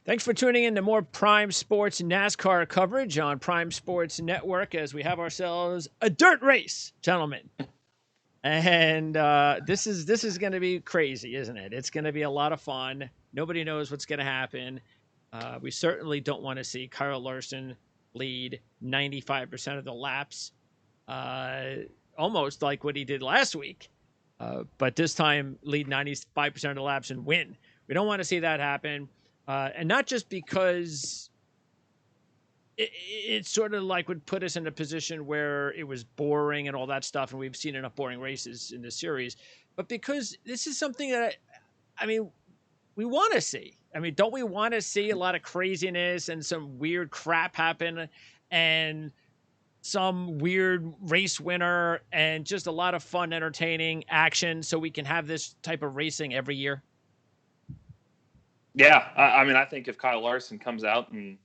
Thanks for tuning in to more Prime Sports NASCAR coverage on Prime Sports Network as we have ourselves a dirt race, gentlemen. And this is going to be crazy, isn't it? It's going to be a lot of fun. Nobody knows what's going to happen. We certainly don't want to see Kyle Larson lead 95% of the laps, almost like what he did last week. But this time, lead 95% of the laps and win. We don't want to see that happen. And not just because it sort of like would put us in a position where it was boring and all that stuff, and we've seen enough boring races in this series, but because this is something that, we want to see. Don't we want to see a lot of craziness and some weird crap happen and some weird race winner and just a lot of fun, entertaining action so we can have this type of racing every year? Yeah, I think if Kyle Larson comes out and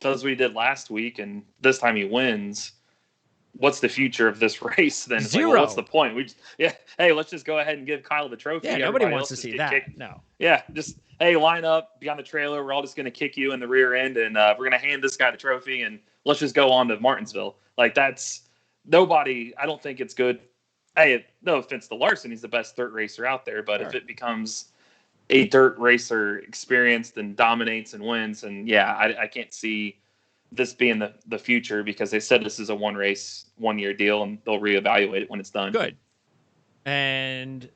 does what he did last week and this time he wins, what's the future of this race then? It's Zero. Like, well, what's the point? Hey, let's just go ahead and give Kyle the trophy. Yeah, nobody wants to see that. Kicked. No. Yeah, just, hey, line up, be on the trailer. We're all just going to kick you in the rear end, and we're going to hand this guy the trophy, and let's just go on to Martinsville. Like, that's nobody. I don't think it's good. Hey, no offense to Larson, he's the best dirt racer out there, but if it becomes a dirt racer experienced and dominates and wins. And yeah, I can't see this being the future because they said this is a 1-year deal and they'll reevaluate it when it's done. Good. And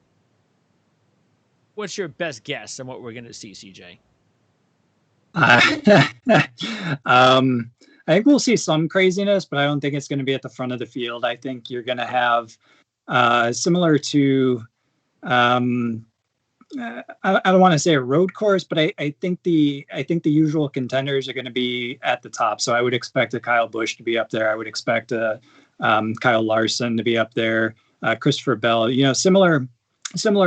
what's your best guess on what we're going to see, CJ? I think we'll see some craziness, but I don't think it's going to be at the front of the field. I think you're going to have similar to, I don't want to say a road course, but I think the usual contenders are going to be at the top. So I would expect a Kyle Busch to be up there. I would expect a Kyle Larson to be up there. Christopher Bell, similar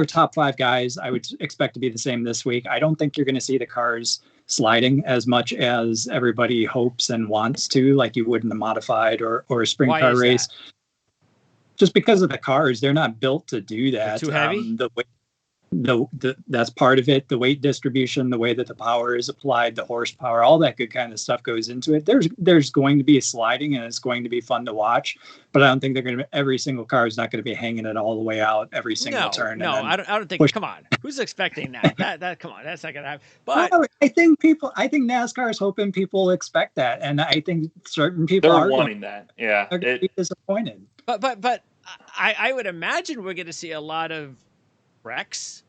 top 5 guys. I would expect to be the same this week. I don't think you're going to see the cars sliding as much as everybody hopes and wants to, like you would in a modified or a sprint car race. That? Just because of the cars, they're not built to do that. They're too heavy. That's part of it. The weight distribution, the way that the power is applied, the horsepower, all that good kind of stuff goes into it. There's going to be a sliding and it's going to be fun to watch, but I don't think every single car is not going to be hanging it all the way out every single turn. No, I don't think. Come on, who's expecting that? that come on, that's not going to happen. But I think NASCAR is hoping people expect that, and I think certain people are wanting that. Yeah, they're going to be disappointed. But I would imagine we're going to see a lot of wrecks,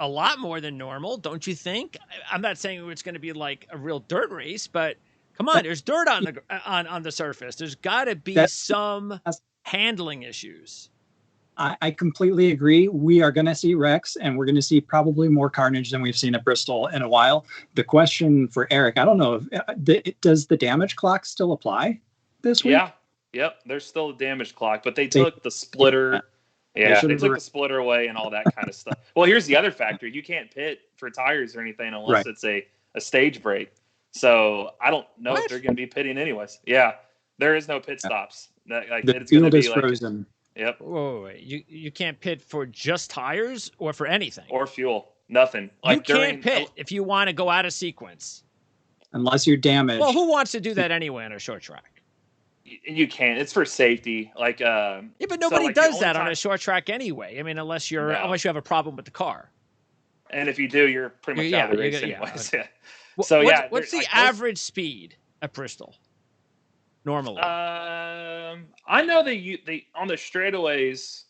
a lot more than normal, don't you think? I'm not saying it's going to be like a real dirt race, but come on, there's dirt on the surface. There's got to be some handling issues. I completely agree. We are going to see wrecks, and we're going to see probably more carnage than we've seen at Bristol in a while. The question for Eric, I don't know, does the damage clock still apply this week? Yeah. Yep. There's still a damage clock, but they took the splitter. Yeah, they took the splitter away and all that kind of stuff. Well, here's the other factor. You can't pit for tires or anything unless it's a stage break. So I don't know if they're going to be pitting anyways. Yeah, there is no pit stops. The field is frozen. Yep. Wait. You can't pit for just tires or for anything? Or fuel. Nothing. You can't pit if you want to go out of sequence. Unless you're damaged. Well, who wants to do that anyway on a short track? You can't. It's for safety. But nobody does that on a short track anyway. Unless you have a problem with the car. And if you do, you're pretty much out of the race anyways. Yeah. So what's the average speed at Bristol normally? I know they on the straightaways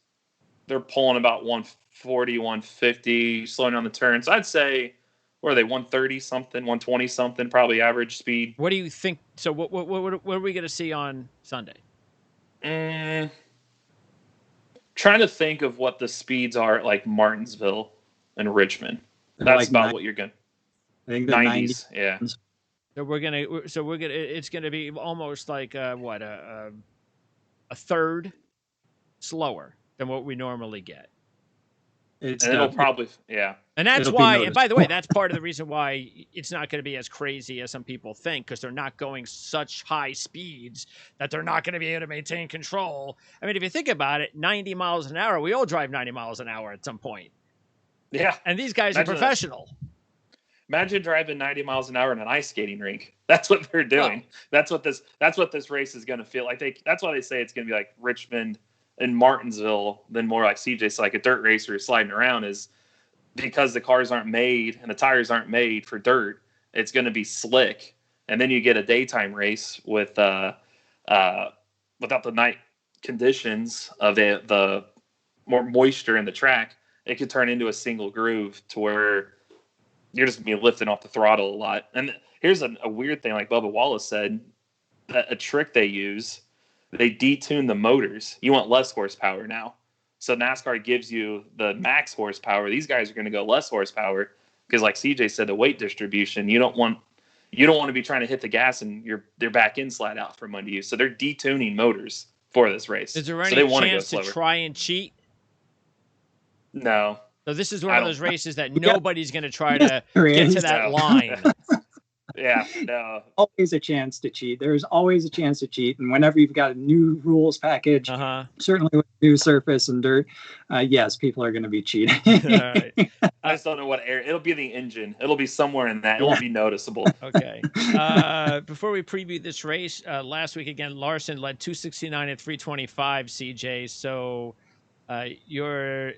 they're pulling about 140, 150, slowing down the turns. I'd say. What are they, 130 something, 120 something, probably average speed. What do you think? So what are we going to see on Sunday? Trying to think of what the speeds are at like Martinsville and Richmond. That's about what you're going to. I think the 90s. Yeah. So it's going to be almost like a third slower than what we normally get. It'll probably, yeah. And that's why, and by the way, that's part of the reason why it's not going to be as crazy as some people think, because they're not going such high speeds that they're not going to be able to maintain control. If you think about it, 90 miles an hour, we all drive 90 miles an hour at some point. Yeah. And these guys are professional. Imagine driving 90 miles an hour in an ice skating rink. That's what they're doing. Wow. That's what this race is going to feel like. That's why they say it's going to be like Richmond and Martinsville than more like CJ. So like a dirt race where you're sliding around is because the cars aren't made and the tires aren't made for dirt. It's going to be slick. And then you get a daytime race with without the night conditions of the more moisture in the track. It could turn into a single groove to where you're just going to be lifting off the throttle a lot. And here's a weird thing, like Bubba Wallace said, that a trick they use, they detune the motors. You want less horsepower now. So NASCAR gives you the max horsepower. These guys are going to go less horsepower because, like CJ said, the weight distribution, you don't want to be trying to hit the gas and their back end slide out from under you. So they're detuning motors for this race. Is there any chance to try and cheat? No. So this is one of those races that nobody's going to try to get to that line. Yeah, no. Always a chance to cheat. There's always a chance to cheat. And whenever you've got a new rules package, certainly with new surface and dirt, yes, people are going to be cheating. Right. I just don't know what air. It'll be the engine. It'll be somewhere in that. It won't be noticeable. Okay. Before we preview this race, last week again, Larson led 269 and 325, CJ. So you're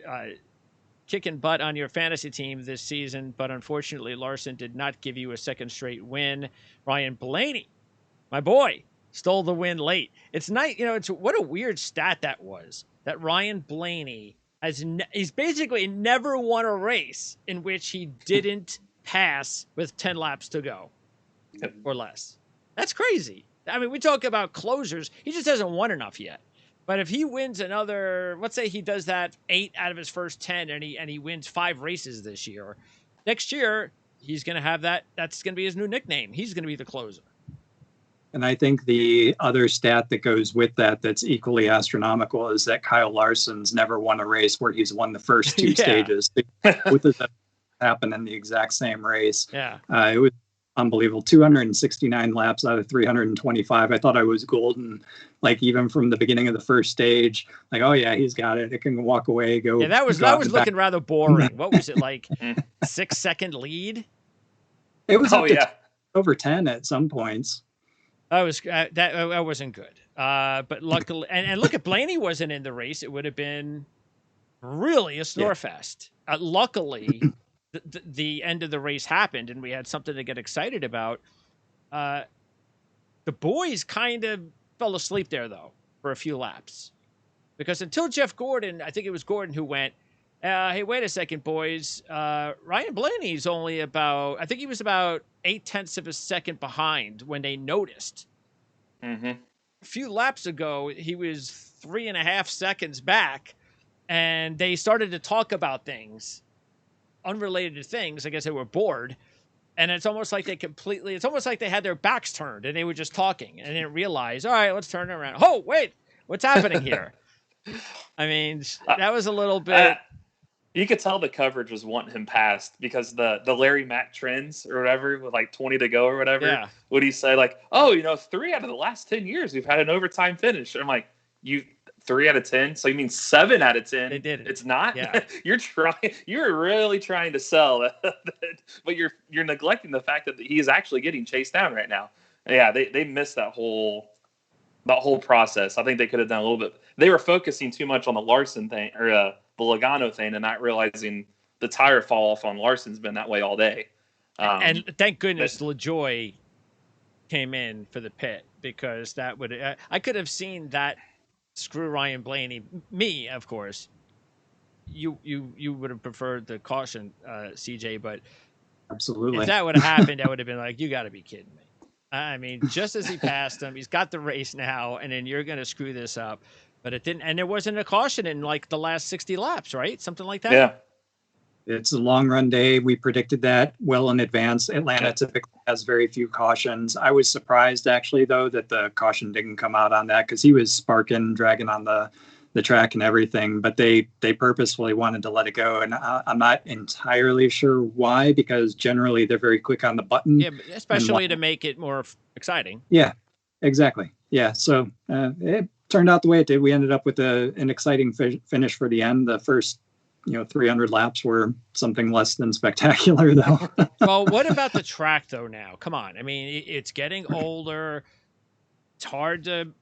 kicking butt on your fantasy team this season, but unfortunately Larson did not give you a second straight win. Ryan Blaney, my boy, stole the win late. It's nice, it's what a weird stat that was, that Ryan Blaney he's basically never won a race in which he didn't pass with 10 laps to go or less. That's crazy. I mean, we talk about closers. He just hasn't won enough yet. But if he wins another, let's say he does that 8 out of his first 10 and he wins 5 races this year, next year he's going to have that. That's going to be his new nickname. He's going to be the closer. And I think the other stat that goes with that that's equally astronomical is that Kyle Larson's never won a race where he's won the first 2 stages. With it happened in the exact same race. Yeah. It was unbelievable. 269 laps out of 325. I thought I was golden, like even from the beginning of the first stage. Like, oh yeah, he's got it. It can walk away. Go. Yeah, that was looking rather boring. What was it, like 6-second lead? It was over 10 at some points. That wasn't good. But luckily, and look, if Blaney wasn't in the race, it would have been really a snore fest. Luckily. The end of the race happened and we had something to get excited about. The boys kind of fell asleep there, though, for a few laps. Because until Jeff Gordon, I think it was Gordon who went, hey, wait a second, boys. Ryan Blaney's only about 0.8 of a second behind when they noticed. Mm-hmm. A few laps ago, he was 3.5 seconds back, and they started to talk about things. Unrelated to things. I guess they were bored, and it's almost like they had their backs turned and they were just talking and didn't realize, all right, let's turn it around. Oh, wait, what's happening here? I mean, that was a little bit. You could tell the coverage was wanting him passed because the Larry Mack trends or whatever with like 20 to go or whatever. Would he say like, 3 out of the last 10 years we've had an overtime finish? I'm like, 3 out of 10. So you mean 7 out of 10? They did it. It's not. Yeah. You're really trying to sell, but you're neglecting the fact that he is actually getting chased down right now. Yeah, they missed that whole process. I think they could have done a little bit. They were focusing too much on the Larson thing or the Logano thing, and not realizing the tire fall off on Larson's been that way all day. And thank goodness LaJoy came in for the pit, because that would I could have seen that. Screw Ryan Blaney. Me, of course. You would have preferred the caution, CJ, but absolutely, if that would have happened, I would have been like, you got to be kidding me. I mean, just as he passed him, he's got the race now, and then you're going to screw this up. But it didn't, and there wasn't a caution in like the last 60 laps, right? Something like that? Yeah. It's a long run day. We predicted that well in advance. Atlanta typically has very few cautions. I was surprised, actually, though, that the caution didn't come out on that, because he was sparking, dragging on the track and everything. But they purposefully wanted to let it go. And I'm not entirely sure why, because generally they're very quick on the button. Yeah, especially to make it more exciting. Yeah, exactly. Yeah, so it turned out the way it did. We ended up with an exciting finish for the end. The first 300 laps were something less than spectacular, though. Well, what about the track, though, now? Come on. I mean, it's getting older. It's hard to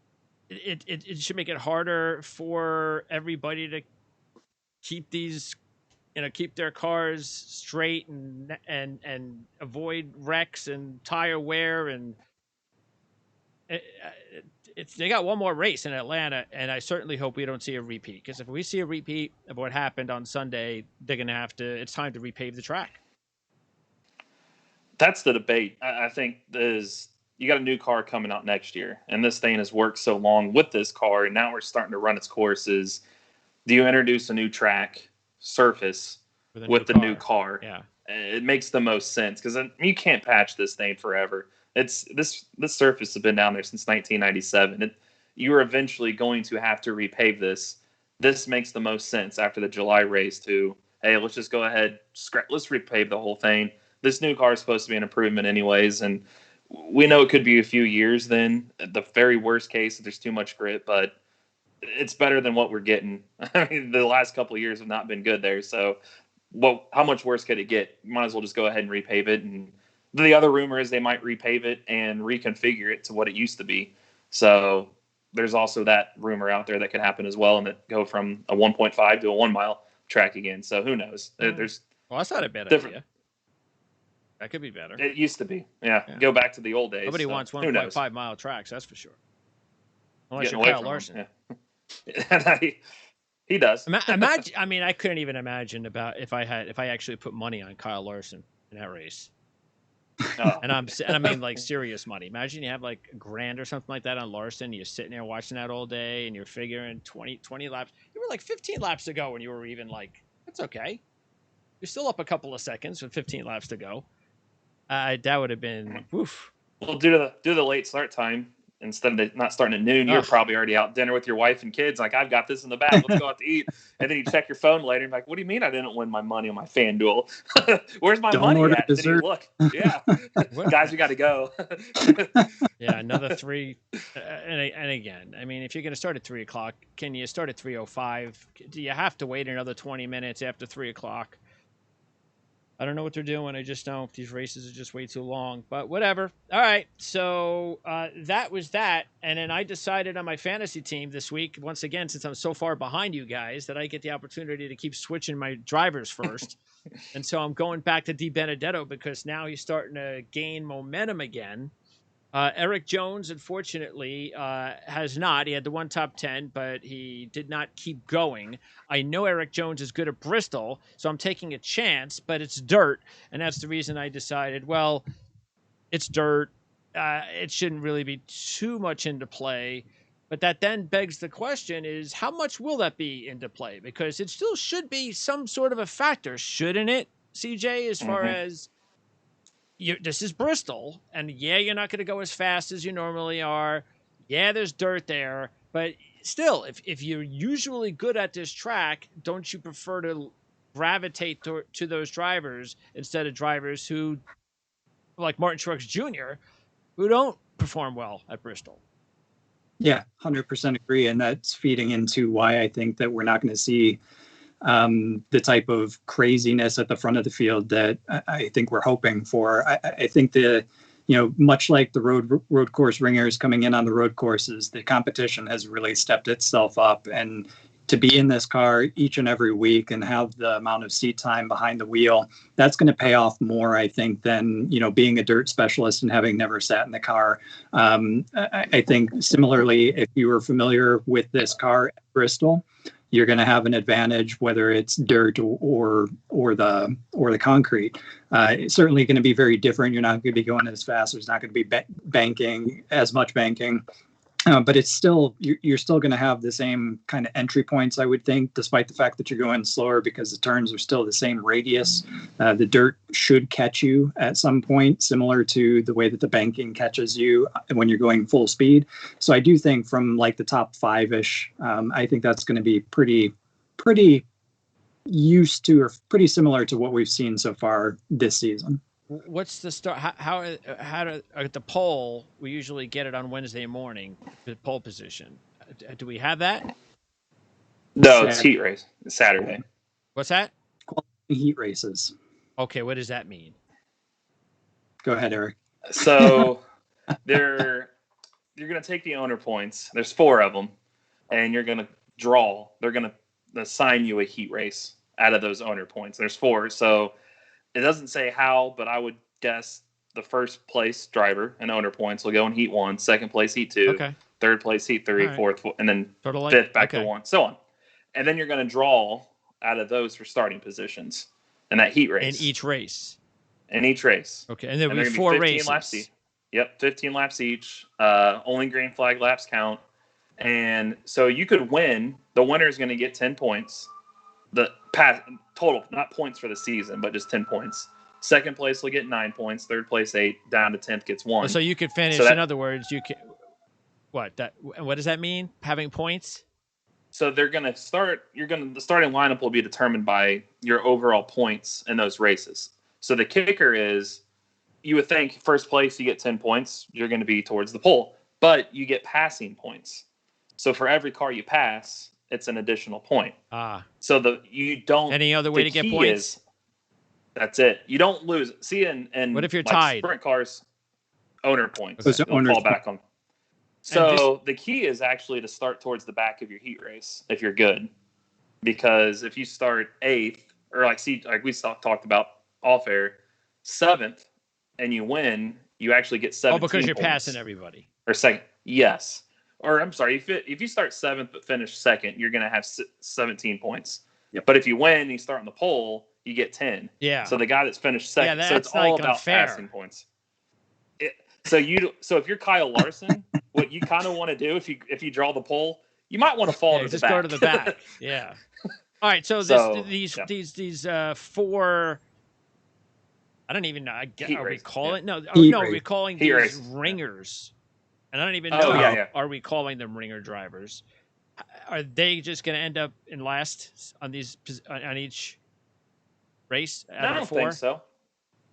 it should make it harder for everybody to keep these, keep their cars straight and avoid wrecks and tire wear. And they got one more race in Atlanta, and I certainly hope we don't see a repeat, because if we see a repeat of what happened on Sunday, they're going to have to, it's time to repave the track. That's the debate. I think you got a new car coming out next year, and this thing has worked so long with this car, and now we're starting to run its courses. Do you introduce a new track surface with the new car? Yeah, it makes the most sense, because you can't patch this thing forever. This surface has been down there since 1997. You're eventually going to have to repave this. This makes the most sense after the July race to, hey, let's just go ahead, let's repave the whole thing. This new car is supposed to be an improvement anyways, and we know it could be a few years then. The very worst case, if there's too much grit, but it's better than what we're getting. I mean, the last couple of years have not been good there. So, how much worse could it get? Might as well just go ahead and repave it. And the other rumor is they might repave it and reconfigure it to what it used to be. So there's also that rumor out there that could happen as well, and that go from a 1.5 to a 1 mile track again. So who knows? There's that's not a bad idea. That could be better. It used to be. Yeah. Go back to the old days. Nobody wants 1.5 mile tracks, that's for sure. Unless you're Kyle Larson. Yeah. He does. Imagine. I mean, I couldn't even imagine about if I actually put money on Kyle Larson in that race. Oh. And I mean like serious money. Imagine you have like $1,000 or something like that on Larson. You're sitting there watching that all day, and you're figuring 20 laps. You were like 15 laps to go, and you were even like, that's okay. You're still up a couple of seconds with 15 laps to go. That would have been woof. Well, due to the late start time, instead of not starting at noon, you're probably already out dinner with your wife and kids. Like, I've got this in the bag. Let's go out to eat. And then you check your phone later and you're like, what do you mean I didn't win my money on my FanDuel? Where's my money at? Then you look. Yeah. Guys, we got to go. Yeah, another 3. And again, I mean, if you're going to start at 3 o'clock, can you start at 3:05? Do you have to wait another 20 minutes after 3 o'clock? I don't know what they're doing. I just know these races are just way too long, but whatever. All right. So that was that. And then I decided on my fantasy team this week, once again, since I'm so far behind you guys, that I get the opportunity to keep switching my drivers first. And so I'm going back to DiBenedetto, because now he's starting to gain momentum again. Eric Jones, unfortunately, has not. He had the one top 10, but he did not keep going. I know Eric Jones is good at Bristol, so I'm taking a chance, but it's dirt. And that's the reason I decided, well, it's dirt. It shouldn't really be too much into play. But that then begs the question is, how much will that be into play? Because it still should be some sort of a factor, shouldn't it, CJ, as far as... this is Bristol, and yeah, you're not going to go as fast as you normally are. Yeah, there's dirt there, but still, if you're usually good at this track, don't you prefer to gravitate to those drivers instead of drivers who, like Martin Truex Jr., who don't perform well at Bristol? Yeah, 100% agree, and that's feeding into why I think that we're not going to see the type of craziness at the front of the field that I think we're hoping for. I think much like the road course ringers coming in on the road courses, the competition has really stepped itself up, and to be in this car each and every week and have the amount of seat time behind the wheel, that's going to pay off more, I think, than, being a dirt specialist and having never sat in the car. I think similarly, if you were familiar with this car at Bristol, you're going to have an advantage, whether it's dirt or the concrete. It's certainly going to be very different. You're not going to be going as fast. There's not going to be banking as much banking, but it's still you're still going to have the same kind of entry points, I would think, despite the fact that you're going slower, because the turns are still the same radius. The dirt should catch you at some point, similar to the way that the banking catches you when you're going full speed. So I do think from like the top 5-ish, I think that's going to be pretty used to, or pretty similar to what we've seen so far this season. What's the start? How at the poll? We usually get it on Wednesday morning. The poll position. Do we have that? No, it's heat race. It's Saturday. What's that? Heat races. Okay, what does that mean? Go ahead, Eric. So you're going to take the owner points. There's 4 of them, and you're going to draw. They're going to assign you a heat race out of those owner points. There's 4, so it doesn't say how, but I would guess the first place driver and owner points will go in heat 1, second place heat 2, Okay. third place heat 3, All right. fourth, and then Sort of like, fifth back okay. to 1, so on. And then you're going to draw out of those for starting positions in that heat race. In each race. Okay, and there'll be 4 races. Laps each. Yep, 15 laps each. Only green flag laps count. And so you could win. The winner is going to get 10 points. The total, not points for the season, but just 10 points. Second place will get 9 points. Third place 8. Down to 10th gets 1. So you could finish. In other words, you can. What does that mean? Having points? So they're going to start. The starting lineup will be determined by your overall points in those races. So the kicker is, you would think first place you get 10 points. You're going to be towards the pole, but you get passing points. So for every car you pass, it's an additional point. So you don't. Any other way to get points? That's it. You don't lose. See, and what if you're tied? Sprint cars, owner points. Okay. They'll fall back on. So the key is actually to start towards the back of your heat race if you're good, because if you start 8th or like we talked about off air, 7th, and you win, you actually get 17 because you're points. passing everybody. Or second, yes. Or I'm sorry, if you start 7th but finish second, you're going to have 17 points. Yep. But if you win and you start on the pole, you get 10. Yeah. So the guy that's finished second, that's so it's all about unfair. passing points. So if you're Kyle Larson, what you kind of want to do if you draw the pole, you might want to fall to the back. Go to the back. Yeah. All right. So these 4. I don't even know. Are we calling? No. Are we calling these ringers? And I don't even know. Are we calling them ringer drivers? Are they just going to end up in last on each race? I don't think so.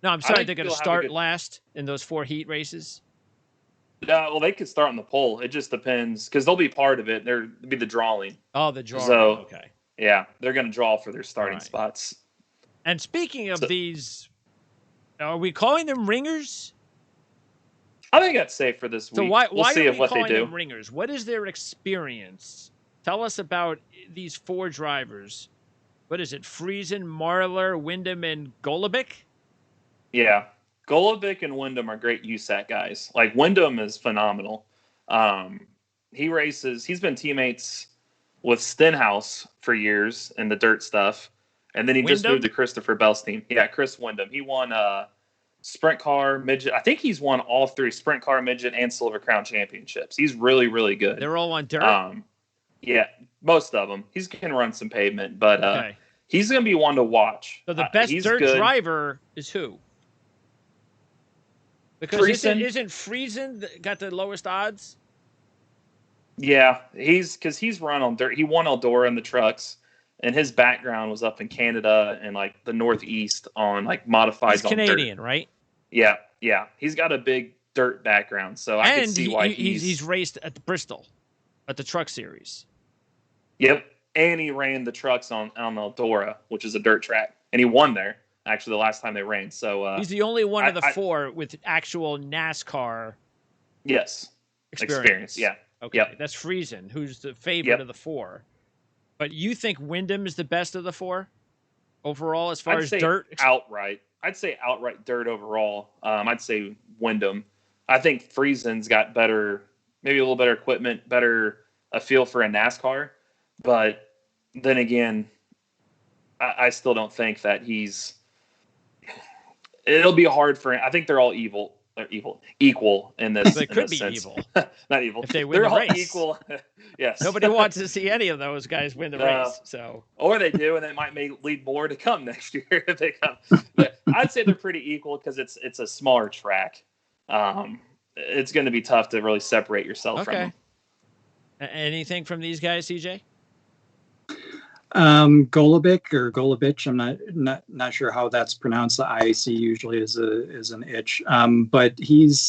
No, I'm sorry. They're going to start last in those 4 heat races. No, well, they could start on the pole. It just depends because they'll be part of it. There'll be the drawing. Oh, the drawing. So, okay. Yeah, they're going to draw for their starting spots. And speaking of these, are we calling them ringers? I think that's safe for this week. So why see are we what calling they do. them ringers? What is their experience? Tell us about these 4 drivers. What is it? Friesen, Marlar, Wyndham, and Golobic? Yeah. Golobic and Wyndham are great USAC guys. Like, Wyndham is phenomenal. He's been teammates with Stenhouse for years in the dirt stuff. And then he just moved to Christopher Bell's team. Yeah, Chris Wyndham. He won sprint car, midget. I think he's won all 3 sprint car, midget, and Silver Crown championships. He's really, really good. They're all on dirt? Yeah, most of them. He's going to run some pavement, but he's going to be one to watch. So the best dirt driver is who? Because isn't Friesen got the lowest odds? Yeah, because he's run on dirt. He won Eldora in the trucks, and his background was up in Canada and like the Northeast on like modifieds. He's Canadian, right? Yeah. He's got a big dirt background, so I can see why he's raced at the Bristol, at the Truck Series. Yep, and he ran the trucks on Eldora, which is a dirt track, and he won there. Actually, the last time they ran. So he's the only one of the 4 with actual NASCAR. Yes, experience. Yeah. Okay, that's Friesen, who's the favorite of the 4. But you think Wyndham is the best of the 4 overall as far as dirt? Outright. I'd say outright dirt overall. I'd say Wyndham. I think Friesen's got maybe a little better equipment, a feel for a NASCAR. But then again, I still don't think that it'll be hard for him. I think they're all evil. They're equal in this. They could be sense. evil. Not evil. If they win the race. Equal. Yes. Nobody wants to see any of those guys win the race. So. Or they do, and it might lead more to come next year if they come. But I'd say they're pretty equal because it's a smaller track. It's going to be tough to really separate yourself from them. Anything from these guys, CJ? Golubic or Golubich. I'm not sure how that's pronounced. The IAC usually is an itch. But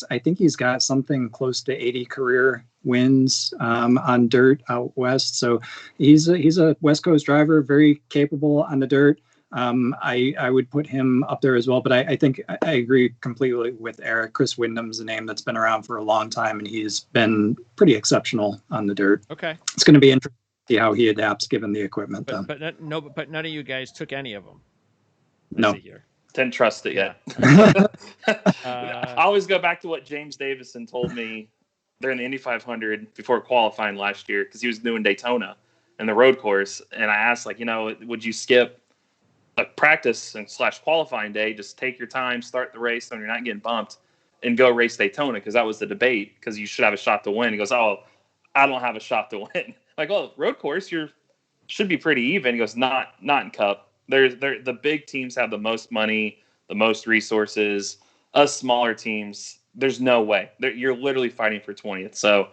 I think he's got something close to 80 career wins on dirt out west. So he's a West Coast driver, very capable on the dirt. I would put him up there as well, but I think I agree completely with Eric. Chris Wyndham's a name that's been around for a long time, and he's been pretty exceptional on the dirt. Okay. It's going to be interesting to see how he adapts given the equipment. But none of you guys took any of them. No. Didn't trust it yet. I always go back to what James Davison told me during the Indy 500 before qualifying last year, because he was doing Daytona and the road course. And I asked, would you skip practice and / qualifying day, just take your time, start the race when you're not getting bumped, and go race Daytona? Because that was the debate, because you should have a shot to win. He goes, oh, I don't have a shot to win. Road course, should be pretty even. He goes, not in Cup. The big teams have the most money, the most resources. Us smaller teams, there's no way. You're literally fighting for 20th. So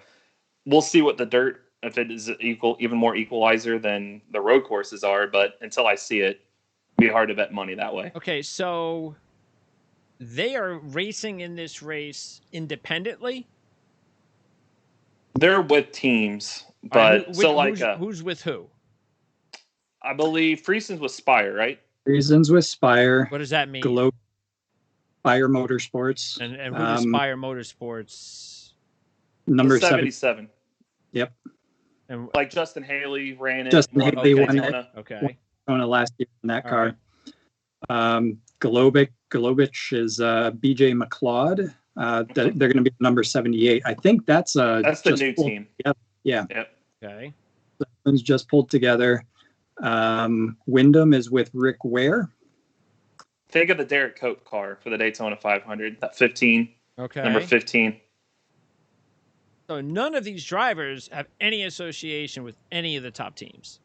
we'll see what the dirt, if it is even more equalizer than the road courses are. But until I see it, be hard to bet money that way. Okay, so they are racing in this race independently? They're with teams, but who's with who? I believe Friesen's with Spire, right? Friesen's with Spire. What does that mean? Spire Motorsports. And who is Spire Motorsports? Number 77. Yep. And Justin Haley ran it. Justin Haley won it. Okay. Last year in that car. Right. Golubich is BJ McLeod. They're going to be number 78. I think that's the new team. Yeah. Yep. Okay. One's just pulled together. Wyndham is with Rick Ware. Think of the Derek Cope car for the Daytona 500. That 15. Okay. Number 15. So none of these drivers have any association with any of the top teams.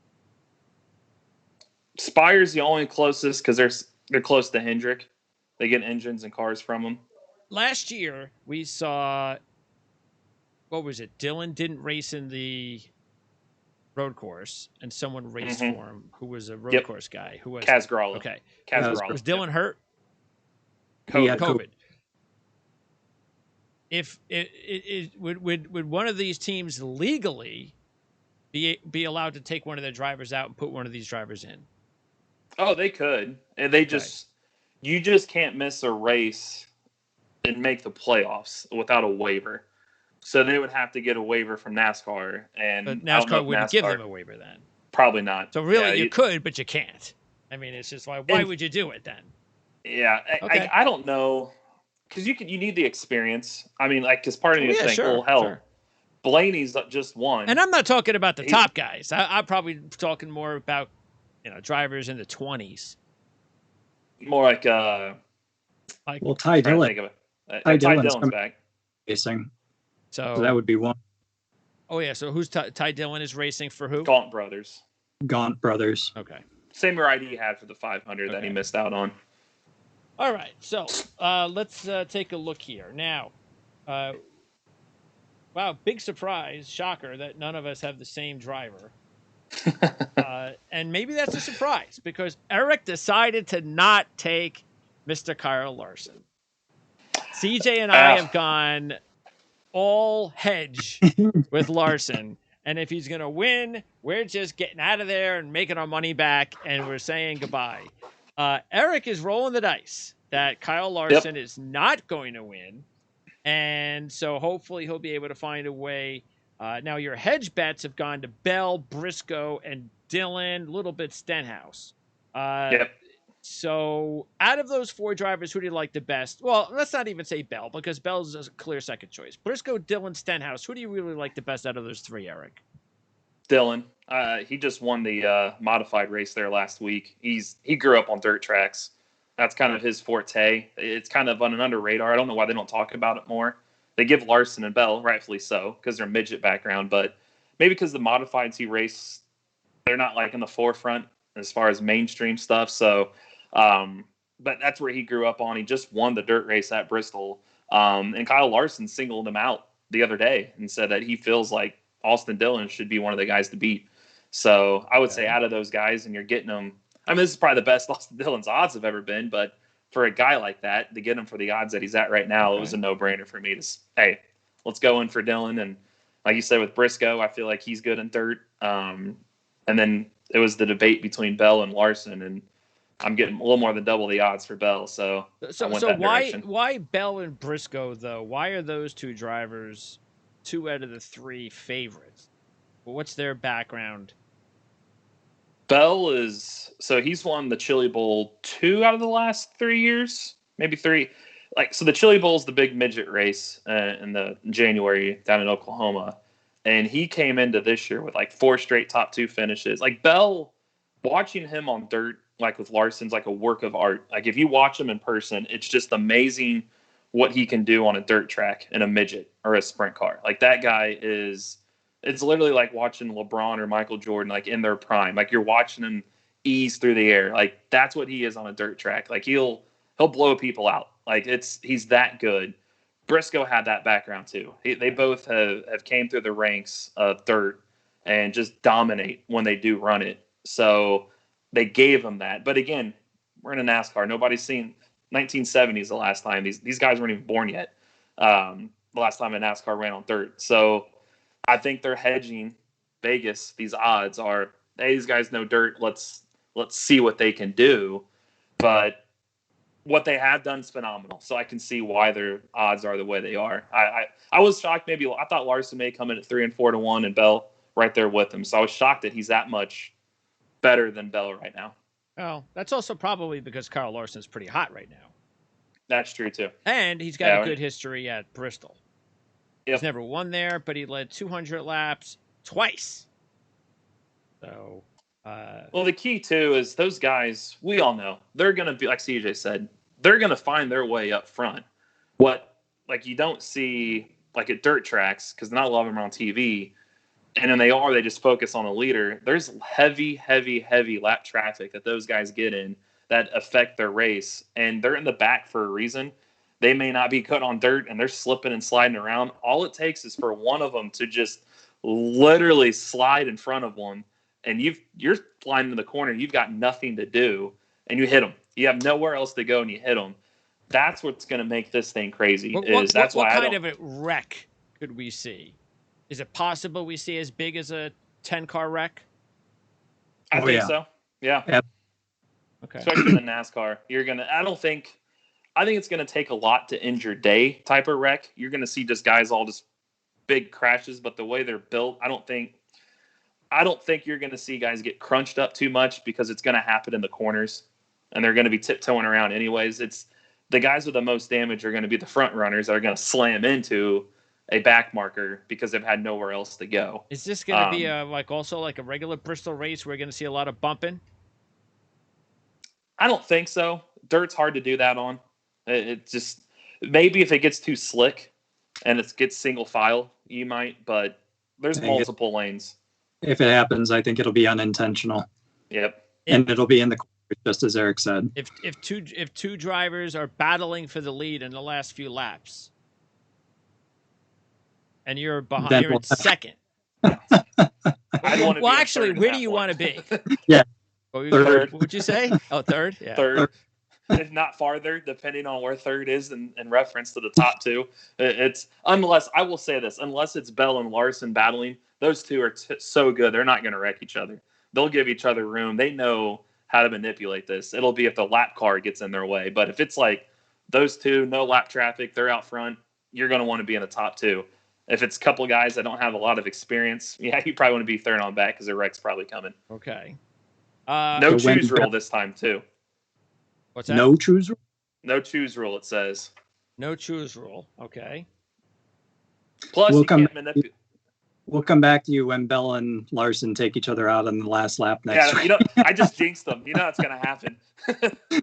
Spire's the only closest, because they're close to Hendrick. They get engines and cars from them. Last year, we saw, what was it? Dylan didn't race in the road course, and someone raced for him who was a road course guy. Who was Kaz Gralla. Okay. Kaz Gralla. Was Dylan hurt? COVID. If would one of these teams legally be allowed to take one of their drivers out and put one of these drivers in? Oh, they could. And you just can't miss a race and make the playoffs without a waiver. So they would have to get a waiver from NASCAR. But NASCAR wouldn't give them a waiver then. Probably not. So really, you could, but you can't. I mean, it's just why would you do it then? Yeah, okay. I don't know, because you need the experience. I mean, because part of me is saying, sure. Blaney's just won. And I'm not talking about the top guys. I'm probably talking more about drivers in the 20s. More like Ty Dillon. Ty Dillon's back racing. So that would be one. Oh yeah. So who's Ty Dillon is racing for who? Gaunt Brothers. Okay. Same ride he had for the 500 that he missed out on. All right. So let's take a look here now. Wow, big surprise, shocker that none of us have the same driver. And maybe that's a surprise because Eric decided to not take Mr. Kyle Larson. CJ and I have gone all hedge with Larson. And if he's going to win, we're just getting out of there and making our money back, and we're saying goodbye. Eric is rolling the dice that Kyle Larson is not going to win. And so hopefully he'll be able to find a way. Now your hedge bets have gone to Bell, Briscoe, and Dillon, a little bit Stenhouse. So out of those four drivers, who do you like the best? Well, let's not even say Bell, because Bell's a clear second choice. Briscoe, Dillon, Stenhouse. Who do you really like the best out of those three, Eric? Dillon. He just won the modified race there last week. He grew up on dirt tracks. That's kind of his forte. It's kind of on an under radar. I don't know why they don't talk about it more. They give Larson and Bell, rightfully so, because they're midget background, but maybe because the modifieds he raced, they're not like in the forefront as far as mainstream stuff. So, but that's where he grew up on. He just won the dirt race at Bristol. And Kyle Larson singled him out the other day and said that he feels like Austin Dillon should be one of the guys to beat. So I would say Okay. out of those guys, and you're getting them. I mean, this is probably the best Austin Dillon's odds have ever been, but for a guy like that, to get him for the odds that he's at right now, it was a no-brainer for me to hey, let's go in for Dillon. And like you said with Briscoe, I feel like he's good in dirt. And then it was the debate between Bell and Larson, and I'm getting a little more than double the odds for Bell. So I went that direction. Why Bell and Briscoe though? Why are those two drivers 2 out of the 3 favorites? Well, what's their background? Bell he's won the Chili Bowl 2 out of the last 3 years, maybe 3. So the Chili Bowl is the big midget race in the January down in Oklahoma, and he came into this year with 4 straight top 2 finishes. Bell, watching him on dirt, with Larson's a work of art. If you watch him in person, it's just amazing what he can do on a dirt track in a midget or a sprint car. That guy it's literally like watching LeBron or Michael Jordan, in their prime. You're watching him ease through the air. That's what he is on a dirt track. He'll blow people out. He's that good. Briscoe had that background too. They both have came through the ranks of dirt and just dominate when they do run it. So they gave him that. But again, we're in a NASCAR. Nobody's seen 1970s the last time. These guys weren't even born yet. The last time a NASCAR ran on dirt. So I think they're hedging Vegas. These odds are, hey, these guys know dirt. Let's see what they can do. But what they have done is phenomenal. So I can see why their odds are the way they are. I was shocked. I thought Larson may come in at 3 and 4 to 1, and Bell right there with him. So I was shocked that he's that much better than Bell right now. Oh, that's also probably because Kyle Larson's pretty hot right now. That's true too. And he's got a good history at Bristol. Yep. He's never won there, but he led 200 laps twice. So, well, the key too is those guys. We all know they're going to be, like CJ said, they're going to find their way up front. What you don't see at dirt tracks, because not a lot of them are on TV, and then they just focus on a leader. There's heavy lap traffic that those guys get in that affect their race, and they're in the back for a reason. They may not be good on dirt, and they're slipping and sliding around. All it takes is for one of them to just literally slide in front of one, and you're flying in the corner. You've got nothing to do, and you hit them. You have nowhere else to go, and you hit them. That's what's going to make this thing crazy. What kind of a wreck could we see? Is it possible we see as big as a 10-car wreck? I think so. Yeah. Yep. Okay. Especially in the NASCAR, I think it's going to take a lot to injure day type of wreck. You're going to see just guys all just big crashes, but the way they're built, I don't think you're going to see guys get crunched up too much, because it's going to happen in the corners, and they're going to be tiptoeing around anyways. It's the guys with the most damage are going to be the front runners that are going to slam into a back marker because they've had nowhere else to go. Is this going to be also a regular Bristol race where we're going to see a lot of bumping? I don't think so. Dirt's hard to do that on. It just, maybe if it gets too slick and it gets single file, you might, but there's multiple lanes. If it happens, I think it'll be unintentional. Yep. And it'll be in the corner, just as Eric said. If two drivers are battling for the lead in the last few laps, and you're behind, you're in second. Well, actually, where do you want to be? Yeah. Third. What would you say? Oh, third? Yeah. Third. If not farther, depending on where third is in reference to the top two. Unless it's Bell and Larson battling, those two are so good, they're not going to wreck each other. They'll give each other room. They know how to manipulate this. It'll be if the lap car gets in their way. But if it's those two, no lap traffic, they're out front, you're going to want to be in the top two. If it's a couple of guys that don't have a lot of experience, yeah, you probably want to be third on back because the wreck's probably coming. Okay. No choose rule this time, too. What's that? No choose rule? No choose rule, it says. No choose rule. Okay. Plus, you can't manipulate. We'll come back to you when Bell and Larson take each other out on the last lap next week. I just jinxed them. You know that's going to happen.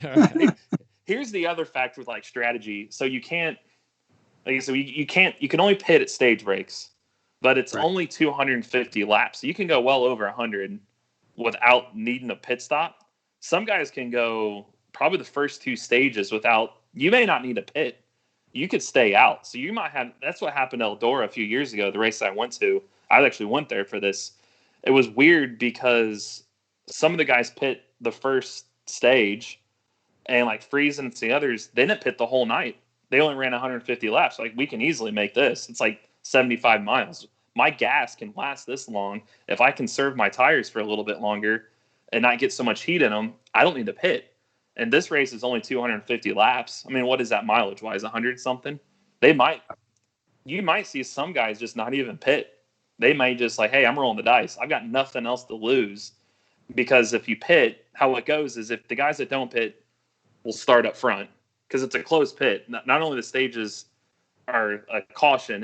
Right. Here's the other factor with strategy. So you can't, you can only pit at stage breaks, but it's only 250 laps. So you can go well over 100 without needing a pit stop. Some guys can go probably the first 2 stages you may not need a pit. You could stay out. So you might have, that's what happened to Eldora a few years ago, the race I went to. I actually went there for this. it was weird because some of the guys pit the first stage, and like Friesen and the others, they didn't pit the whole night. They only ran 150 laps. Like, we can easily make this. It's like 75 miles. My gas can last this long. If I conserve my tires for a little bit longer and not get so much heat in them, I don't need to pit. And this race is only 250 laps. I mean, what is that mileage wise? 100 something? You might see some guys just not even pit. They might just like, hey, I'm rolling the dice. I've got nothing else to lose. Because if you pit, how it goes is if the guys that don't pit will start up front, because it's a closed pit. Not only the stages are a caution,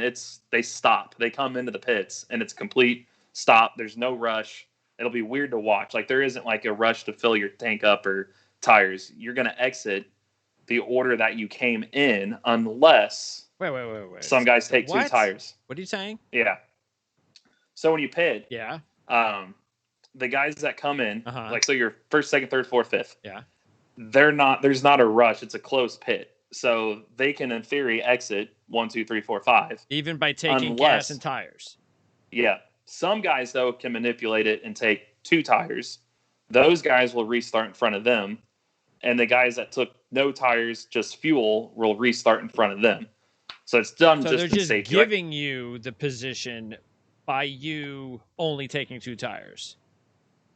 they stop. They come into the pits, and it's complete stop. There's no rush. It'll be weird to watch. Like, there isn't like a rush to fill your tank up or tires. You're going to exit the order that you came in unless wait. some guys take What? 2 tires. What are you saying? Yeah. So when you pit, Yeah. the guys that come in, Uh-huh. like, so your first, second, third, fourth, fifth. Yeah. There's not a rush. It's a closed pit. So they can, in theory, exit 1, 2, 3, 4, 5. Even by taking gas and tires. Yeah. Some guys, though, can manipulate it and take 2 tires. Those guys will restart in front of them. And the guys that took no tires, just fuel, will restart in front of them. So it's done So just they're in safety. giving you the position by you only taking 2 tires.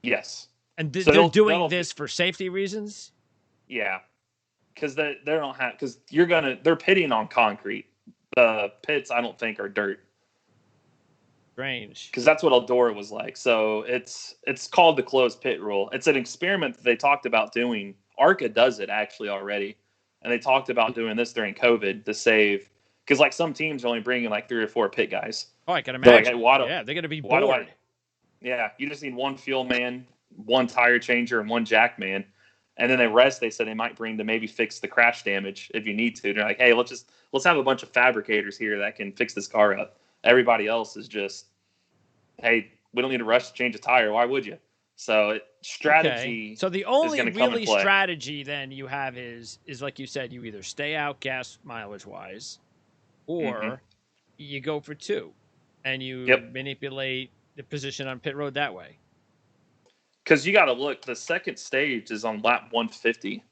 Yes. And So they're doing this for safety reasons? Yeah. Because they don't have, because they're pitting on concrete. The pits, I don't think, are dirt. Strange. Because that's what Eldora was like. So it's called the closed pit rule. It's an experiment that they talked about doing. ARCA does it actually already. And they talked about doing this during COVID to save, because like some teams are only bringing like 3 or 4 pit guys. Oh, I can imagine. Like, hey, they're going to be why bored. Yeah, you just need 1 fuel man, 1 tire changer, and 1 jack man. And then they said they might bring to maybe fix the crash damage if you need to. They're like, hey, let's have a bunch of fabricators here that can fix this car up. Everybody else is just, hey, we don't need to rush to change a tire. Why would you? So strategy. Okay. So the only really strategy then you have is like you said, you either stay out gas mileage wise, or you go for 2, and you manipulate the position on pit road that way. Because you got to look, the second stage is on lap 150.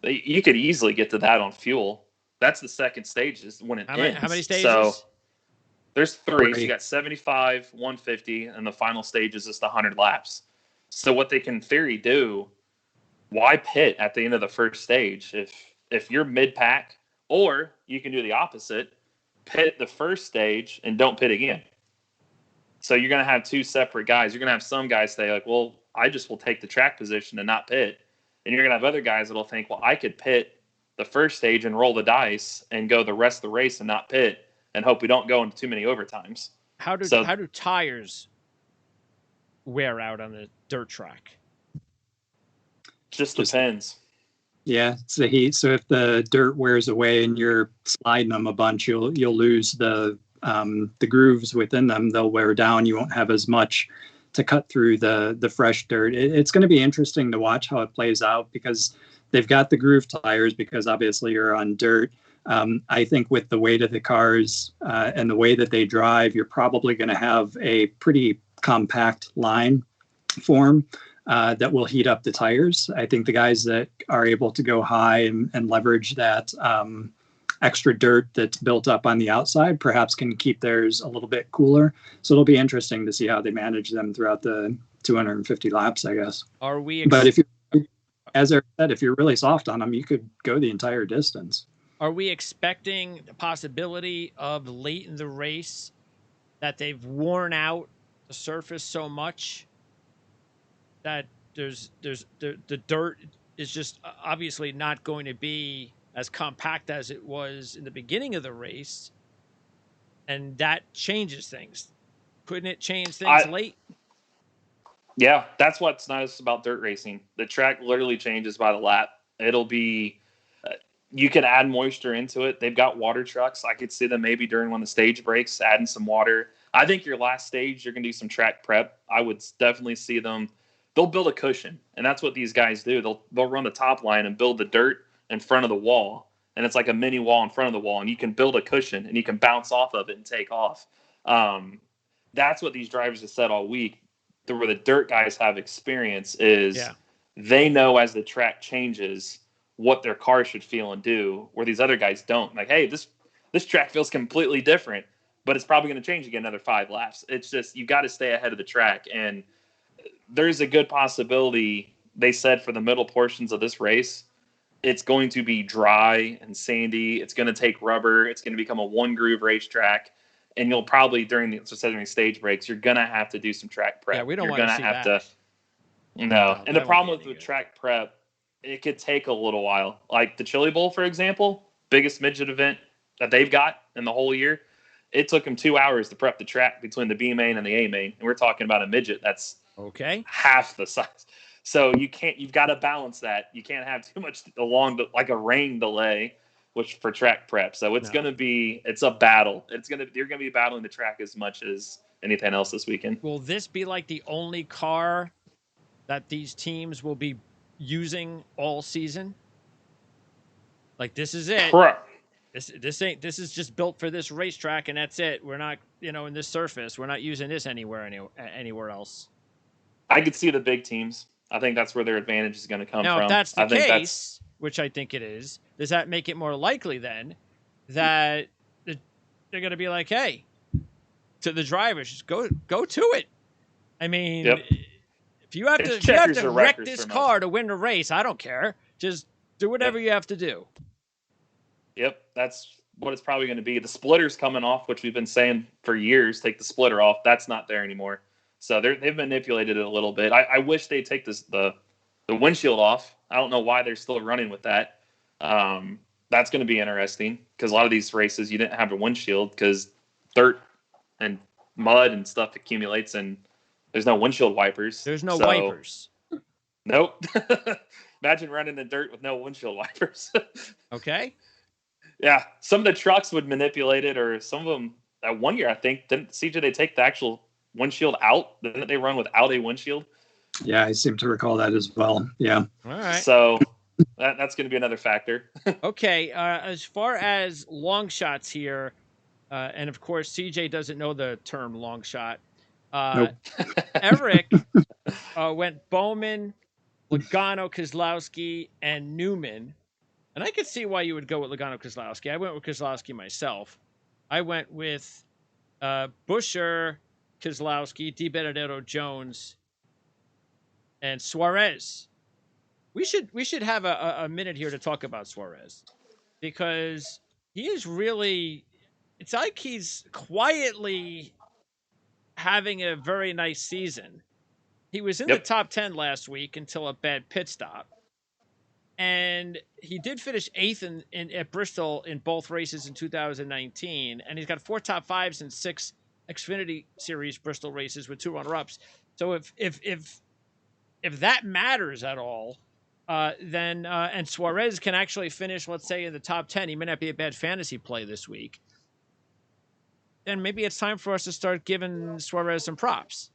You could easily get to that on fuel. That's the second stage is when it ends. How many stages? So there's 3. So you got 75, 150, and the final stage is just 100 laps. So what they can, in theory, do, why pit at the end of the first stage? If you're mid-pack, or you can do the opposite, pit the first stage and don't pit again. So you're going to have 2 separate guys. You're going to have some guys say, like, well, I just will take the track position and not pit. And you're going to have other guys that will think, well, I could pit the first stage and roll the dice and go the rest of the race and not pit and hope we don't go into too many overtimes. How do tires wear out on the dirt track? Just depends. Yeah, it's the heat. So if the dirt wears away and you're sliding them a bunch, you'll lose the grooves within them. They'll wear down. You won't have as much to cut through the fresh dirt. It's going to be interesting to watch how it plays out, because they've got the groove tires, because obviously you're on dirt. I think with the weight of the cars and the way that they drive, you're probably going to have a pretty compact line form that will heat up the tires. I think the guys that are able to go high and leverage that extra dirt that's built up on the outside perhaps can keep theirs a little bit cooler. So it'll be interesting to see how they manage them throughout the 250 laps, I guess. But if you, as I said, if you're really soft on them, you could go the entire distance. Are we expecting the possibility of late in the race that they've worn out the surface so much that the dirt is just obviously not going to be as compact as it was in the beginning of the race, and that changes things? Couldn't it change things late? Yeah, that's what's nice about dirt racing. The track literally changes by the lap. It'll be you can add moisture into it. They've got water trucks. I could see them maybe during one of the stage breaks adding some water. I think your last stage, you're going to do some track prep. I would definitely see them. They'll build a cushion, and that's what these guys do. They'll run the top line and build the dirt in front of the wall, and it's like a mini wall in front of the wall, and you can build a cushion, and you can bounce off of it and take off. That's what these drivers have said all week. where the dirt guys have experience is Yeah. they know as the track changes what their car should feel and do, where these other guys don't. Like, hey, this track feels completely different, but it's probably going to change again another 5 laps. It's just you got to stay ahead of the track, and there's a good possibility, they said, for the middle portions of this race, it's going to be dry and sandy. It's going to take rubber. It's going to become a one-groove racetrack. And you'll probably, during stage breaks, you're going to have to do some track prep. Yeah, we don't You're want to gonna see have that. No. And the that won't problem be with any good. track prep, it could take a little while. Like the Chili Bowl, for example, biggest midget event that they've got in the whole year. It took them 2 hours to prep the track between the B main and the A main. And we're talking about a midget that's Okay. half the size. So you've got to balance that. You can't have too much like a rain delay, which for track prep. So it's a battle. You're going to be battling the track as much as anything else this weekend. Will this be like the only car that these teams will be using all season? Like, this is it. This is just built for this racetrack, and that's it. We're not, in this surface, we're not using this anywhere else. I could see the big teams. I think that's where their advantage is going to come now, from. If that's the case, which I think it is, does that make it more likely then that they're going to be like, hey, to the drivers, just go to it? I mean, if you have to wreck this car to win the race, I don't care. Just do whatever you have to do. Yep, that's what it's probably going to be. The splitter's coming off, which we've been saying for years, take the splitter off. That's not there anymore. So they've manipulated it a little bit. I wish they'd take the windshield off. I don't know why they're still running with that. That's going to be interesting because a lot of these races you didn't have a windshield because dirt and mud and stuff accumulates and there's no windshield wipers. There's no wipers. Nope. Imagine running in dirt with no windshield wipers. Okay. Yeah, some of the trucks would manipulate it, or some of them. That one year, I think, didn't CJ they take the actual windshield out? Didn't they run without a windshield? Yeah, I seem to recall that as well. Yeah. All right. So that's going to be another factor. Okay. As far as long shots here, and of course, CJ doesn't know the term long shot. Nope. Eric went Bowman, Logano, Keselowski, and Newman. And I could see why you would go with Logano, Keselowski. I went with Keselowski myself. I went with Buescher, Keselowski, DiBenedetto, Jones, and Suarez. We should have a minute here to talk about Suarez because he is really. It's like he's quietly having a very nice season. He was in the top 10 last week until a bad pit stop. And he did finish 8th at Bristol in both races in 2019. And he's got 4 top 5s and 6 Xfinity Series Bristol races with 2 runner-ups. So if that matters at all, then and Suarez can actually finish, let's say, in the top 10. He may not be a bad fantasy play this week. Then maybe it's time for us to start giving Suarez some props.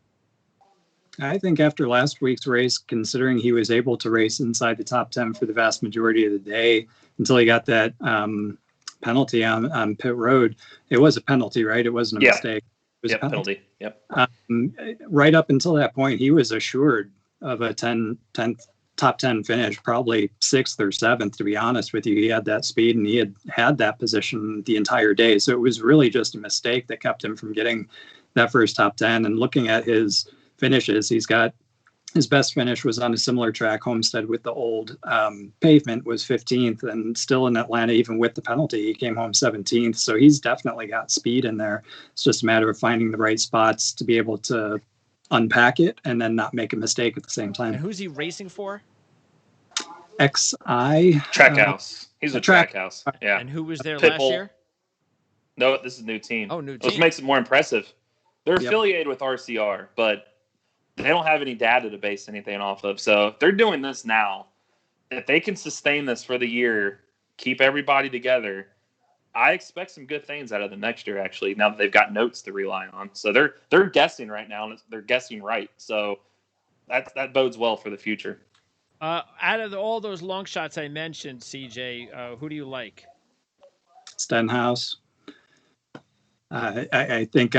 I think after last week's race, considering he was able to race inside the top 10 for the vast majority of the day until he got that penalty on pit road, it was a penalty, right? It wasn't a mistake. It was a penalty. Yep. Right up until that point, he was assured of a top 10 finish, probably 6th or 7th, to be honest with you. He had that speed and he had that position the entire day. So it was really just a mistake that kept him from getting that first top 10. And looking at his finishes, he's got his best finish was on a similar track, Homestead, with the old pavement, was 15th, and still in Atlanta, even with the penalty, he came home 17th. So he's definitely got speed in there. It's just a matter of finding the right spots to be able to unpack it and then not make a mistake at the same time. And who's he racing for? XI Trackhouse. He's a Trackhouse. Yeah. And who was there last year? No, this is a new team. Oh, new team. Which makes it more impressive. They're affiliated with RCR, but they don't have any data to base anything off of. So if they're doing this now, if they can sustain this for the year, keep everybody together, I expect some good things out of them next year, actually, now that they've got notes to rely on. So they're guessing right now, and they're guessing right. So that bodes well for the future. Out of all those long shots I mentioned, CJ, who do you like? Stenhouse. I think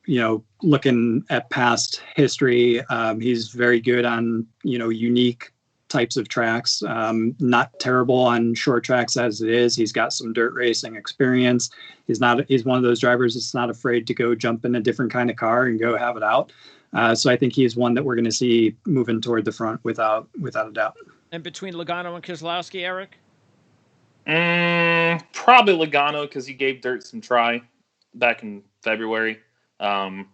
looking at past history, he's very good on, unique types of tracks. Not terrible on short tracks as it is. He's got some dirt racing experience. He's one of those drivers that's not afraid to go jump in a different kind of car and go have it out. So I think he's one that we're going to see moving toward the front without a doubt. And between Logano and Keselowski, Eric? Probably Logano, because he gave Dirt some try back in February. I'd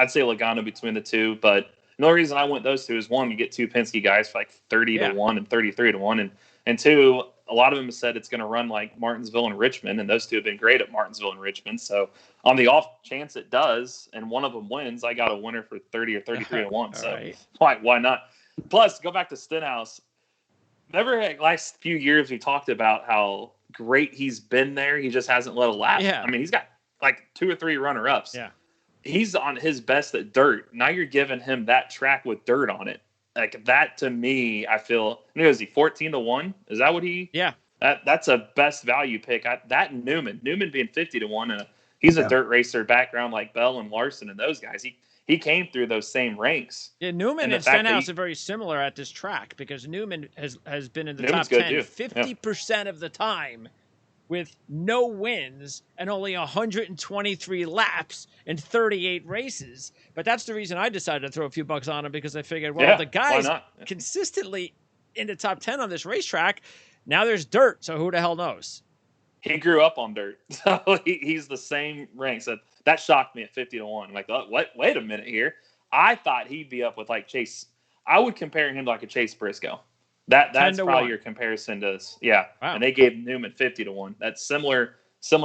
say Logano between the two, but the only reason I went those two is, one, you get two Penske guys for like 30 to 1 and 33 to 1. And two, a lot of them have said it's going to run like Martinsville and Richmond, and those two have been great at Martinsville and Richmond. So on the off chance it does, and one of them wins, I got a winner for 30 or 33 to 1. So right. why not? Plus, go back to Stenhouse. Remember, like, last few years we talked about how great he's been there. He just hasn't led a lap. Yeah. I mean, he's got like 2 or 3 runner-ups. Yeah. He's on his best at dirt. Now you're giving him that track with dirt on it. Like, that to me, I feel, is he 14 to 1? Is that what he? Yeah. That's a best value pick. That Newman being 50 to 1, and he's a dirt racer background like Bell and Larson and those guys. He came through those same ranks. Yeah, Newman and Stenhouse are very similar at this track, because Newman has been in the top 10 50% of the time with no wins and only 123 laps and 38 races. But that's the reason I decided to throw a few bucks on him, because I figured, the guy's consistently in the top 10 on this racetrack. Now there's dirt, so who the hell knows? He grew up on dirt, so he's the same ranks. That shocked me at 50 to 1. Like, what? Wait a minute here. I thought he'd be up with like Chase. I would compare him to like a Chase Briscoe. That's probably your comparison to this. Yeah. Wow. And they gave Newman 50 to 1. That's similar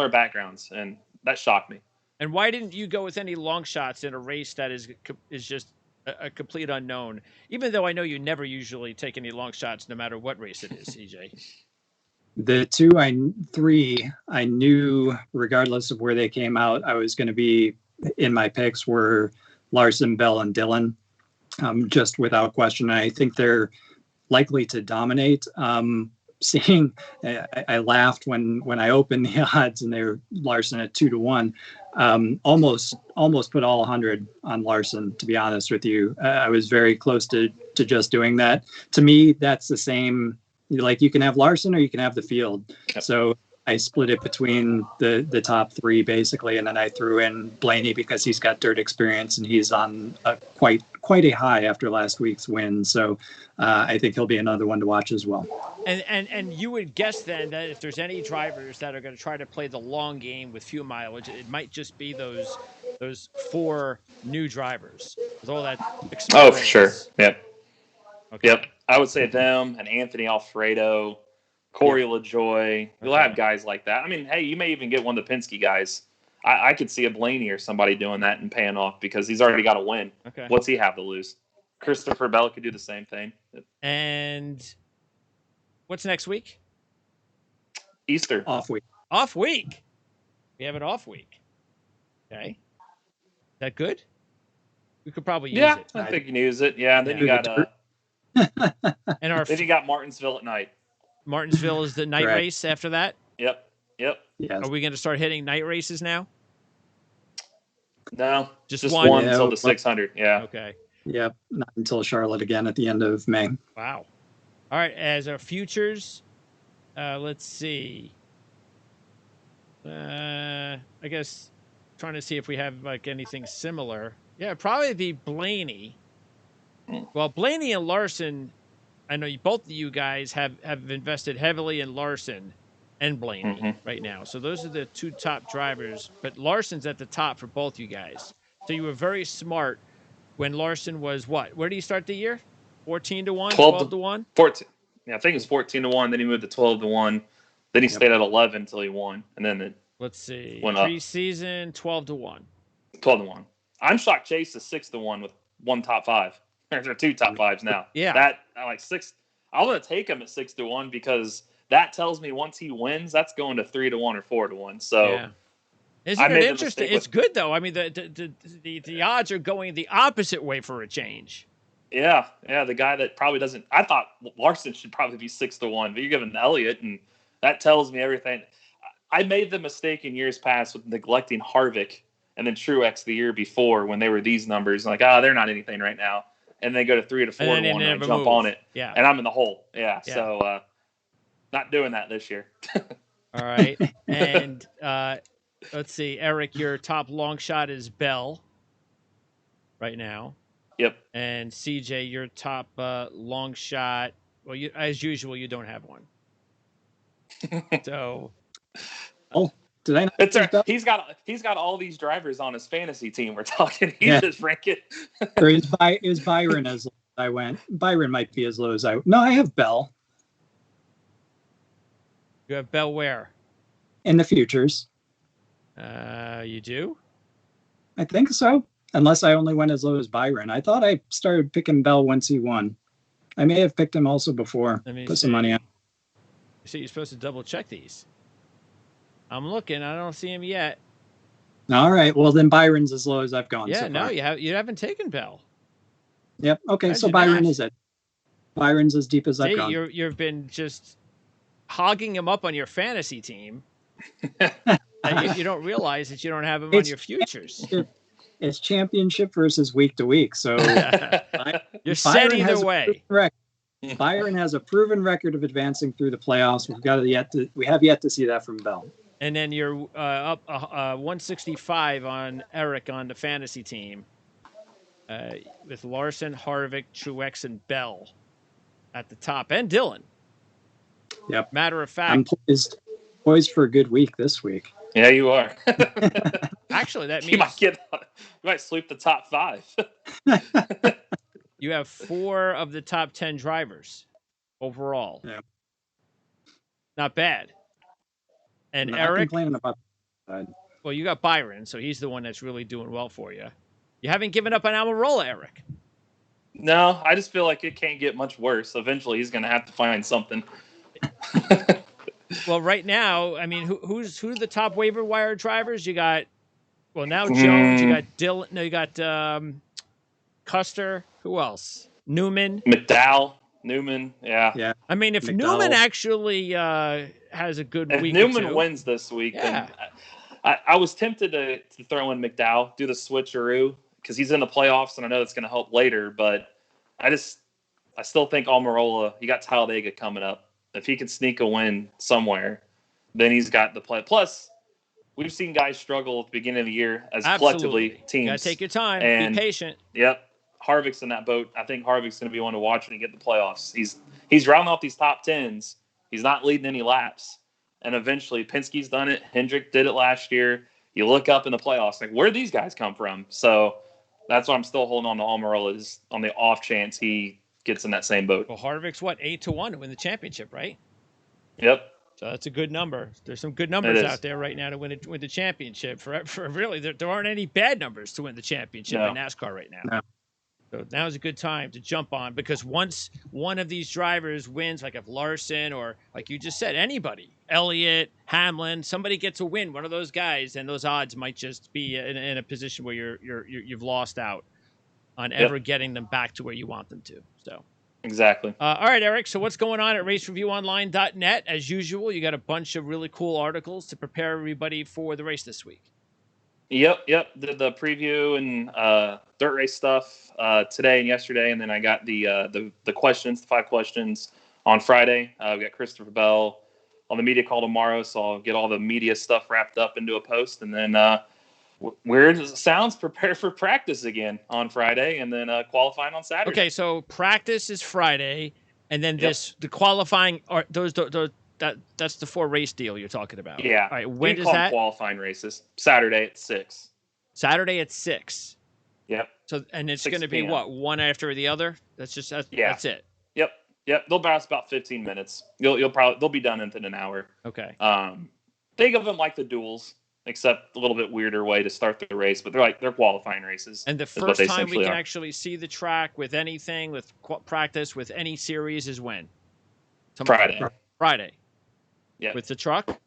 backgrounds, and that shocked me. And why didn't you go with any long shots in a race that is just a complete unknown? Even though I know you never usually take any long shots, no matter what race it is, CJ. The 3 I knew, regardless of where they came out, I was going to be in my picks were Larson, Bell, and Dillon, just without question. I think they're likely to dominate. Seeing, I laughed when I opened the odds and they were Larson at 2 to 1. Almost put all 100 on Larson, to be honest with you. I was very close to just doing that. To me, that's the same. Like, you can have Larson or you can have the field. Yep. So I split it between the top 3 basically, and then I threw in Blaney because he's got dirt experience and he's on quite a high after last week's win. So I think he'll be another one to watch as well. And you would guess then that if there's any drivers that are going to try to play the long game with few mileage, it might just be those 4 new drivers with all that experience. Oh, for sure. Yep. Okay. Yep. I would say them and Anthony Alfredo, Corey LaJoy. You'll have guys like that. I mean, hey, you may even get one of the Penske guys. I could see a Blaney or somebody doing that and paying off because he's already got a win. Okay. What's he have to lose? Christopher Bell could do the same thing. And what's next week? Easter. Off week. Off week. We have an off week. Okay. Is that good? We could probably use it. Yeah, I think you can use it. Yeah, and then you got and then you got Martinsville at night. Martinsville is the night race after that? Yep. Yes. Are we going to start hitting night races now? No. Just one until the 600. Yeah. Okay. Yep. Not until Charlotte again at the end of May. Wow. All right. As our futures, let's see. I guess trying to see if we have like anything similar. Yeah, probably be Blaney. Well, Blaney and Larson, I know both of you guys have invested heavily in Larson and Blaney right now. So those are the 2 top drivers. But Larson's at the top for both you guys. So you were very smart when Larson was what? Where did he start the year? 14 to 1? 12 to 1? 14. Yeah, I think it was 14 to 1. Then he moved to 12 to 1. Then he stayed at 11 until he won. And then let's see. Went up. Preseason, 12 to 1. 12 to 1. I'm shocked Chase is 6 to 1 with 1 top 5. There are 2 top 5s now. Yeah. That I like 6. I'm going to take him at 6 to 1 because that tells me once he wins, that's going to 3 to 1 or 4 to 1. So yeah. Isn't it interesting? It's good though. I mean, the odds are going the opposite way for a change. Yeah. The guy that probably doesn't. I thought Larson should probably be 6 to 1, but you're giving Elliott, and that tells me everything. I made the mistake in years past with neglecting Harvick and then Truex the year before when they were these numbers, like, they're not anything right now. And they go to 3 to 4 to 1 and I jump on it. Yeah. And I'm in the hole. Yeah. So not doing that this year. All right. And let's see, Eric, your top long shot is Bell right now. Yep. And CJ, your top long shot, well, you, as usual, you don't have one. So, did I not? He's got all these drivers on his fantasy team. We're talking. He's just ranking. Or is Byron as low as I went? Byron might be as low as I. No, I have Bell you have Bell where? in the futures. You do? I think so. Unless I only went as low as Byron. I thought I started picking Bell once he won. I may have picked him also before. Put some money on. So you're supposed to double check these. I'm looking. I don't see him yet. All right. Well, then Byron's as low as I've gone. Yeah, so no, far. you haven't taken Bell. Yep. Okay. So Byron is it. Byron's as deep as I've gone. You've been just hogging him up on your fantasy team. And you don't realize that you don't have him on your futures. It's championship versus week to week. So you're set either way. Byron has a proven record of advancing through the playoffs. We have yet to see that from Bell. And then you're up 165 on Eric on the fantasy team with Larson, Harvick, Truex, and Bell at the top, and Dylan. Yep. Matter of fact, I'm poised for a good week this week. Yeah, you are. Actually, that means you might sweep the top 5. You have 4 of the top 10 drivers overall. Yeah. Not bad. And I'm Eric, complaining about that. Well, you got Byron, so he's the one that's really doing well for you. You haven't given up on Almirola, Eric. No, I just feel like it can't get much worse. Eventually, he's going to have to find something. Well, right now, I mean, who's the top waiver wire drivers? You got, well, now Jones. You got Dylan. No, you got Custer. Who else? Newman. McDowell. Newman. Yeah. I mean, if McDowell. Newman actually has a good week, if Newman wins this week, yeah. then I was tempted to throw in McDowell, do the switcheroo, because he's in the playoffs, and I know that's going to help later. But I still think Almirola. You got Talladega coming up. If he can sneak a win somewhere, then he's got the play. Plus, we've seen guys struggle at the beginning of the year as collectively teams. You got to take your time. And, be patient. Yep. Harvick's in that boat. I think Harvick's going to be one to watch when he get the playoffs. He's rounding off these top 10s. He's not leading any laps. And eventually, Penske's done it. Hendrick did it last year. You look up in the playoffs, like, where did these guys come from? So that's why I'm still holding on to Almirola, is on the off chance he gets in that same boat. Well, Harvick's 8-1 to win the championship, right? Yep. So that's a good number. There's some good numbers out there right now to win the championship. For really, there aren't any bad numbers to win the championship in NASCAR right now. No. So now is a good time to jump on, because once one of these drivers wins, like if Larson or, like you just said, anybody, Elliott, Hamlin, somebody gets a win, one of those guys, and those odds might just be in a position where you've lost out on ever getting them back to where you want them to. So exactly. All right, Eric. So what's going on at racereviewonline.net? As usual, you got a bunch of really cool articles to prepare everybody for the race this week. Yep. Did the preview and dirt race stuff today and yesterday, and then I got the questions, the 5 questions on Friday. We got Christopher Bell on the media call tomorrow, so I'll get all the media stuff wrapped up into a post, and then weird as it sounds, prepare for practice again on Friday, and then qualifying on Saturday. Okay, so practice is Friday, and then the qualifying are those. That's the 4 race deal you're talking about. Yeah. All right. When is does that? Qualifying races Saturday at 6. Saturday at 6. Yep. So and it's 6 going to be p.m. what, one after the other? That's it. Yep. They'll bounce about 15 minutes. They'll be done in an hour. Okay. Think of them like the duels, except a little bit weirder way to start the race. But they're qualifying races. And the first time we can actually see the track with anything, with practice, with any series is when? Friday. Yeah. With the truck?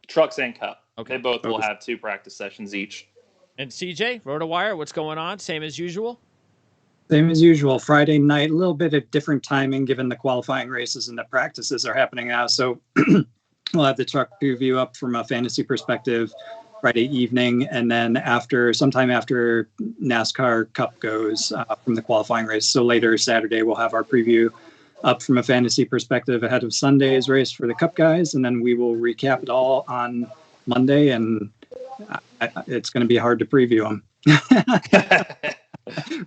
Trucks and Cup. Okay. They both will have 2 practice sessions each. And CJ, RotoWire, what's going on? Same as usual? Same as usual. Friday night, a little bit of different timing given the qualifying races and the practices are happening now. So we'll have the truck preview up from a fantasy perspective. Friday evening, and then sometime after NASCAR Cup goes from the qualifying race. So later Saturday, we'll have our preview up from a fantasy perspective ahead of Sunday's race for the Cup guys, and then we will recap it all on Monday, and it's going to be hard to preview them.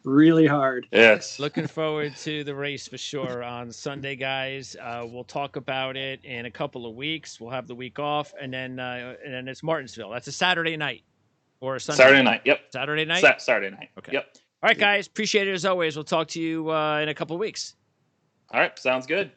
Really hard. Yes. Looking forward to the race for sure on Sunday, guys. We'll talk about it in a couple of weeks. We'll have the week off, and then it's Martinsville. That's a Saturday night or a Sunday. Saturday night. Yep. Saturday night. Saturday night. Okay. Yep. All right, guys. Appreciate it as always. We'll talk to you in a couple of weeks. All right. Sounds good.